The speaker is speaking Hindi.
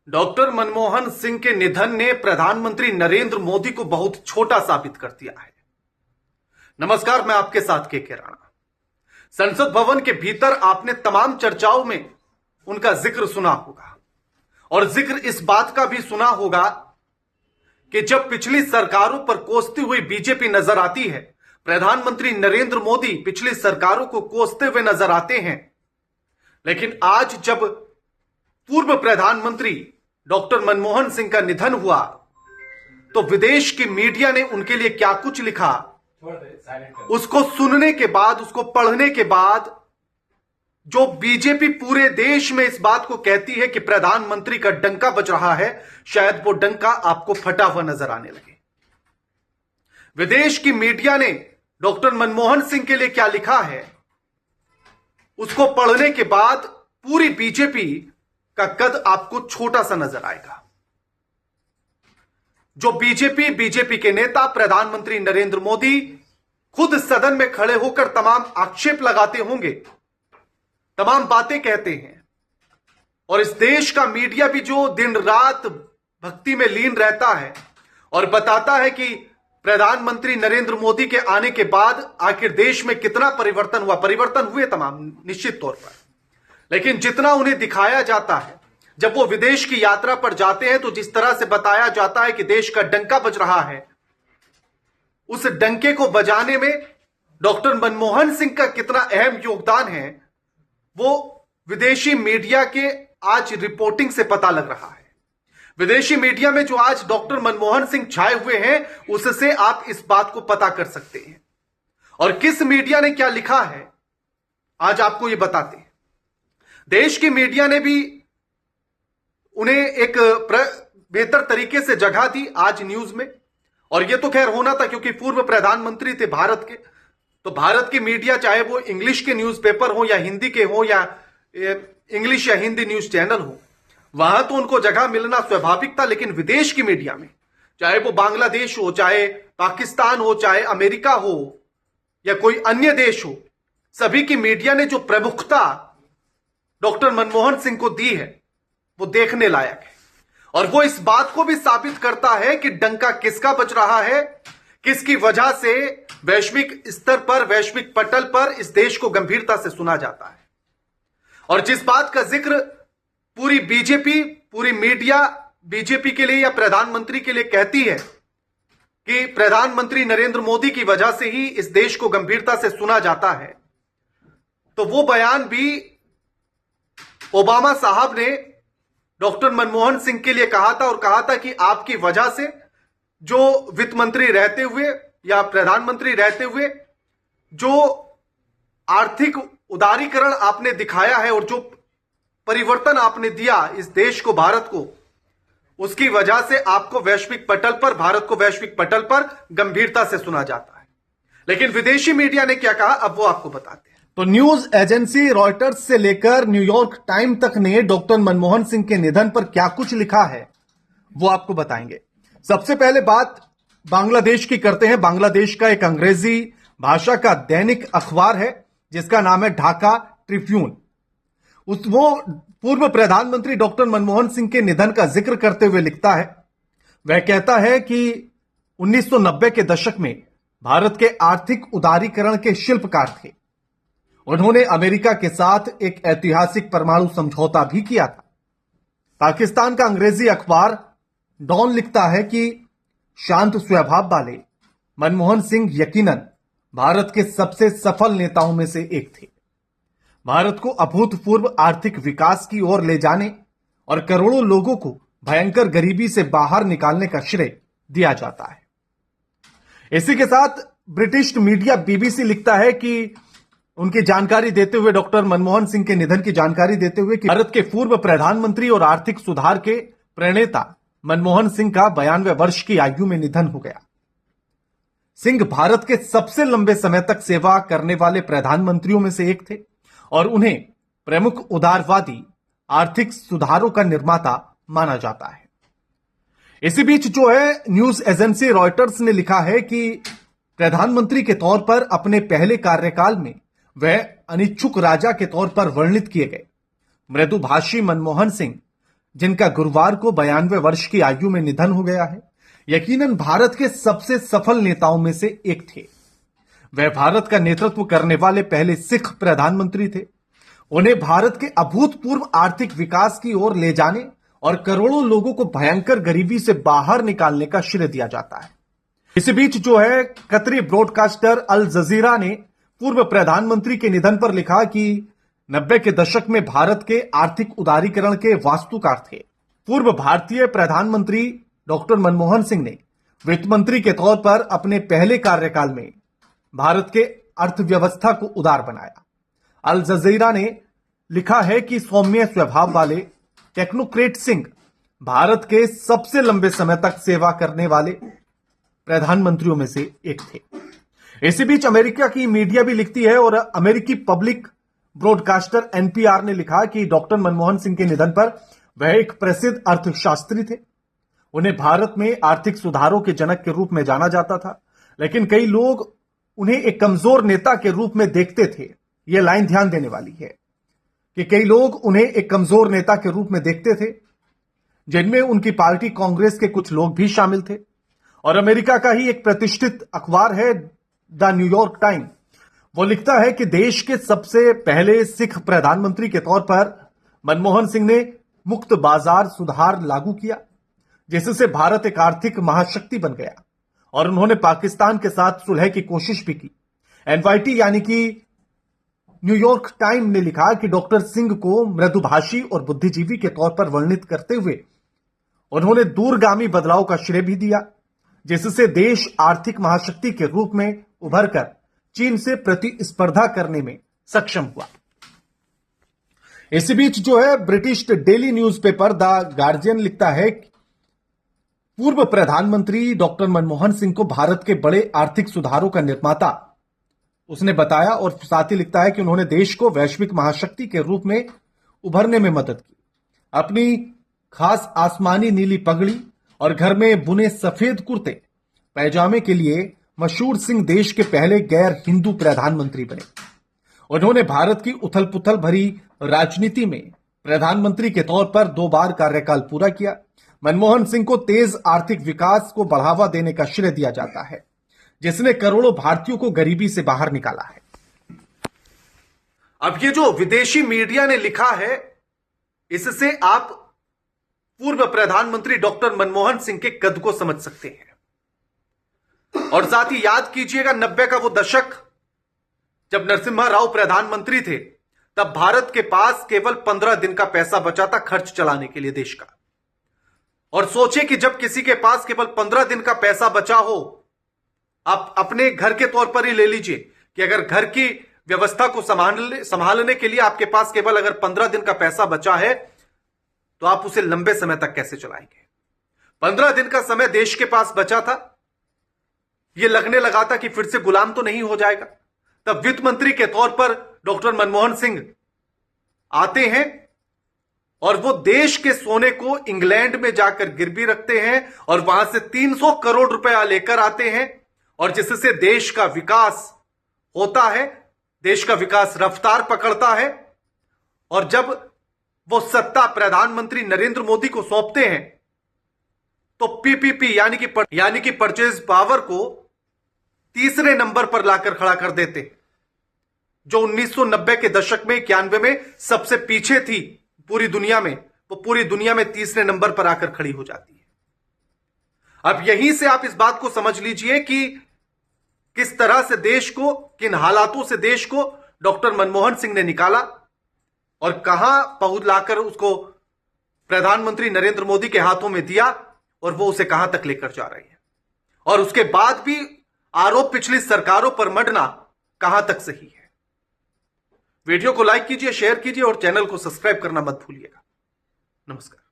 डॉक्टर मनमोहन सिंह के निधन ने प्रधानमंत्री नरेंद्र मोदी को बहुत छोटा साबित कर दिया है। नमस्कार, मैं आपके साथ के राणा। संसद भवन के भीतर आपने तमाम चर्चाओं में उनका जिक्र सुना होगा और जिक्र इस बात का भी सुना होगा कि जब पिछली सरकारों पर कोसती हुई बीजेपी नजर आती है, प्रधानमंत्री नरेंद्र मोदी पिछली सरकारों को कोसते हुए नजर आते हैं। लेकिन आज जब पूर्व प्रधानमंत्री डॉक्टर मनमोहन सिंह का निधन हुआ तो विदेश की मीडिया ने उनके लिए क्या कुछ लिखा, उसको सुनने के बाद, उसको पढ़ने के बाद जो बीजेपी पूरे देश में इस बात को कहती है कि प्रधानमंत्री का डंका बज रहा है, शायद वो डंका आपको फटा हुआ नजर आने लगे। विदेश की मीडिया ने डॉक्टर मनमोहन सिंह के लिए क्या लिखा है, उसको पढ़ने के बाद पूरी बीजेपी का कद आपको छोटा सा नजर आएगा। जो बीजेपी के नेता प्रधानमंत्री नरेंद्र मोदी खुद सदन में खड़े होकर तमाम आक्षेप लगाते होंगे, तमाम बातें कहते हैं, और इस देश का मीडिया भी जो दिन रात भक्ति में लीन रहता है और बताता है कि प्रधानमंत्री नरेंद्र मोदी के आने के बाद आखिर देश में कितना परिवर्तन हुआ। परिवर्तन हुए तमाम निश्चित तौर पर, लेकिन जितना उन्हें दिखाया जाता है, जब वो विदेश की यात्रा पर जाते हैं तो जिस तरह से बताया जाता है कि देश का डंका बज रहा है, उस डंके को बजाने में डॉक्टर मनमोहन सिंह का कितना अहम योगदान है, वो विदेशी मीडिया के आज रिपोर्टिंग से पता लग रहा है। विदेशी मीडिया में जो आज डॉक्टर मनमोहन सिंह छाए हुए हैं, उससे आप इस बात को पता कर सकते हैं। और किस मीडिया ने क्या लिखा है, आज आपको यह बताते हैं। देश की मीडिया ने भी उन्हें एक बेहतर तरीके से जगह दी आज न्यूज में, और यह तो खैर होना था क्योंकि पूर्व प्रधानमंत्री थे भारत के, तो भारत की मीडिया, चाहे वो इंग्लिश के न्यूज़पेपर हो या हिंदी के हो या इंग्लिश या हिंदी न्यूज चैनल हो, वहां तो उनको जगह मिलना स्वाभाविक था। लेकिन विदेश की मीडिया में, चाहे वो बांग्लादेश हो, चाहे पाकिस्तान हो, चाहे अमेरिका हो या कोई अन्य देश हो, सभी की मीडिया ने जो प्रमुखता डॉक्टर मनमोहन सिंह को दी है, वो देखने लायक है। और वो इस बात को भी साबित करता है कि डंका किसका बज रहा है, किसकी वजह से वैश्विक स्तर पर, वैश्विक पटल पर इस देश को गंभीरता से सुना जाता है। और जिस बात का जिक्र पूरी बीजेपी, पूरी मीडिया बीजेपी के लिए या प्रधानमंत्री के लिए कहती है कि प्रधानमंत्री नरेंद्र मोदी की वजह से ही इस देश को गंभीरता से सुना जाता है, तो वो बयान भी ओबामा साहब ने डॉक्टर मनमोहन सिंह के लिए कहा था, और कहा था कि आपकी वजह से जो वित्त मंत्री रहते हुए या प्रधानमंत्री रहते हुए जो आर्थिक उदारीकरण आपने दिखाया है और जो परिवर्तन आपने दिया इस देश को, भारत को, उसकी वजह से आपको वैश्विक पटल पर, भारत को वैश्विक पटल पर गंभीरता से सुना जाता है। लेकिन विदेशी मीडिया ने क्या कहा, अब वो आपको बताते हैं। तो न्यूज एजेंसी रॉयटर्स से लेकर न्यूयॉर्क टाइम तक ने डॉक्टर मनमोहन सिंह के निधन पर क्या कुछ लिखा है, वो आपको बताएंगे। सबसे पहले बात बांग्लादेश की करते हैं। बांग्लादेश का एक अंग्रेजी भाषा का दैनिक अखबार है जिसका नाम है ढाका ट्रिब्यून। वो पूर्व प्रधानमंत्री डॉक्टर मनमोहन सिंह के निधन का जिक्र करते हुए लिखता है, वह कहता है कि 1990 के दशक में भारत के आर्थिक उदारीकरण के शिल्पकार थे। उन्होंने अमेरिका के साथ एक ऐतिहासिक परमाणु समझौता भी किया था। पाकिस्तान का अंग्रेजी अखबार डॉन लिखता है कि शांत स्वभाव वाले मनमोहन सिंह यकीनन भारत के सबसे सफल नेताओं में से एक थे। भारत को अभूतपूर्व आर्थिक विकास की ओर ले जाने और करोड़ों लोगों को भयंकर गरीबी से बाहर निकालने का श्रेय दिया जाता है। इसी के साथ ब्रिटिश मीडिया बीबीसी लिखता है कि उनकी जानकारी देते हुए, डॉक्टर मनमोहन सिंह के निधन की जानकारी देते हुए, कि भारत के पूर्व प्रधानमंत्री और आर्थिक सुधार के प्रणेता मनमोहन सिंह का 92 वर्ष की आयु में निधन हो गया। सिंह भारत के सबसे लंबे समय तक सेवा करने वाले प्रधानमंत्रियों में से एक थे और उन्हें प्रमुख उदारवादी आर्थिक सुधारों का निर्माता माना जाता है। इसी बीच जो है, न्यूज एजेंसी रॉयटर्स ने लिखा है कि प्रधानमंत्री के तौर पर अपने पहले कार्यकाल में वह अनिच्छुक राजा के तौर पर वर्णित किए गए। मृदुभाषी मनमोहन सिंह जिनका गुरुवार को 92 वर्ष की आयु में निधन हो गया है, यकीनन भारत के सबसे सफल नेताओं में से एक थे। वह भारत का नेतृत्व करने वाले पहले सिख प्रधानमंत्री थे। उन्हें भारत के अभूतपूर्व आर्थिक विकास की ओर ले जाने और करोड़ों लोगों को भयंकर गरीबी से बाहर निकालने का श्रेय दिया जाता है। इसी बीच जो है, कतरी ब्रॉडकास्टर अल जजीरा ने पूर्व प्रधानमंत्री के निधन पर लिखा कि 90 के दशक में भारत के आर्थिक उदारीकरण के वास्तुकार थे। पूर्व भारतीय प्रधानमंत्री डॉक्टर मनमोहन सिंह ने वित्त मंत्री के तौर पर अपने पहले कार्यकाल में भारत के अर्थव्यवस्था को उदार बनाया। अल जजीरा ने लिखा है कि सौम्य स्वभाव वाले टेक्नोक्रेट सिंह भारत के सबसे लंबे समय तक सेवा करने वाले प्रधानमंत्रियों में से एक थे। इसी बीच अमेरिका की मीडिया भी लिखती है और अमेरिकी पब्लिक ब्रॉडकास्टर एनपीआर ने लिखा कि डॉक्टर मनमोहन सिंह के निधन पर वह एक प्रसिद्ध अर्थशास्त्री थे। उन्हें भारत में आर्थिक सुधारों के जनक के रूप में जाना जाता था, लेकिन कई लोग उन्हें एक कमजोर नेता के रूप में देखते थे। यह लाइन ध्यान देने वाली है कि कई लोग उन्हें एक कमजोर नेता के रूप में देखते थे, जिनमें उनकी पार्टी कांग्रेस के कुछ लोग भी शामिल थे। और अमेरिका का ही एक प्रतिष्ठित अखबार है द न्यूयॉर्क टाइम, वो लिखता है कि देश के सबसे पहले सिख प्रधानमंत्री के तौर पर मनमोहन सिंह ने मुक्त बाजार सुधार लागू किया, जिससे भारत एक आर्थिक महाशक्ति बन गया। और उन्होंने पाकिस्तान के साथ सुलह की कोशिश भी की। एनवाईटी यानी कि न्यूयॉर्क टाइम ने लिखा कि डॉक्टर सिंह को मृदुभाषी और बुद्धिजीवी के तौर पर वर्णित करते हुए उन्होंने दूरगामी बदलाव का श्रेय भी दिया, जिससे देश आर्थिक महाशक्ति के रूप में उभरकर चीन से प्रतिस्पर्धा करने में सक्षम हुआ। इसी बीच जो है, British daily newspaper the guardian लिखता है कि पूर्व प्रधानमंत्री डॉक्टर मनमोहन सिंह को भारत के बड़े आर्थिक सुधारों का निर्माता उसने बताया और साथ ही लिखता है कि उन्होंने देश को वैश्विक महाशक्ति के रूप में उभरने में मदद की। अपनी खास आसमानी नीली पगड़ी और घर में बुने सफेद कुर्ते पैजामे के लिए मशहूर सिंह देश के पहले गैर हिंदू प्रधानमंत्री बने। उन्होंने भारत की उथल पुथल भरी राजनीति में प्रधानमंत्री के तौर पर 2 बार कार्यकाल पूरा किया। मनमोहन सिंह को तेज आर्थिक विकास को बढ़ावा देने का श्रेय दिया जाता है, जिसने करोड़ों भारतीयों को गरीबी से बाहर निकाला है। अब ये जो विदेशी मीडिया ने लिखा है, इससे आप पूर्व प्रधानमंत्री डॉक्टर मनमोहन सिंह के कद को समझ सकते हैं। और साथ ही याद कीजिएगा 90 का वो दशक जब नरसिम्हा राव प्रधानमंत्री थे, तब भारत के पास केवल 15 दिन का पैसा बचा था खर्च चलाने के लिए देश का। और सोचे कि जब किसी के पास केवल 15 दिन का पैसा बचा हो, आप अपने घर के तौर पर ही ले लीजिए कि अगर घर की व्यवस्था को संभालने के लिए आपके पास केवल अगर 15 दिन का पैसा बचा है, तो आप उसे लंबे समय तक कैसे चलाएंगे। 15 दिन का समय देश के पास बचा था। यह लगने लगा था कि फिर से गुलाम तो नहीं हो जाएगा। तब वित्त मंत्री के तौर पर डॉक्टर मनमोहन सिंह आते हैं और वो देश के सोने को इंग्लैंड में जाकर गिरवी रखते हैं और वहां से 300 करोड़ रुपया लेकर आते हैं, और जिससे देश का विकास होता है, देश का विकास रफ्तार पकड़ता है। और जब वो सत्ता प्रधानमंत्री नरेंद्र मोदी को सौंपते हैं, तो पीपीपी यानी कि परचेज पावर को तीसरे नंबर पर लाकर खड़ा कर देते हैं, जो 1990 के दशक में 91 में सबसे पीछे थी पूरी दुनिया में, वो पूरी दुनिया में तीसरे नंबर पर आकर खड़ी हो जाती है। अब यहीं से आप इस बात को समझ लीजिए कि किस तरह से देश को, किन हालातों से देश को डॉक्टर मनमोहन सिंह ने निकाला और कहां पहुंच लाकर उसको प्रधानमंत्री नरेंद्र मोदी के हाथों में दिया, और वो उसे कहां तक लेकर जा रही है। और उसके बाद भी आरोप पिछली सरकारों पर मढ़ना कहां तक सही है। वीडियो को लाइक कीजिए, शेयर कीजिए और चैनल को सब्सक्राइब करना मत भूलिएगा। नमस्कार।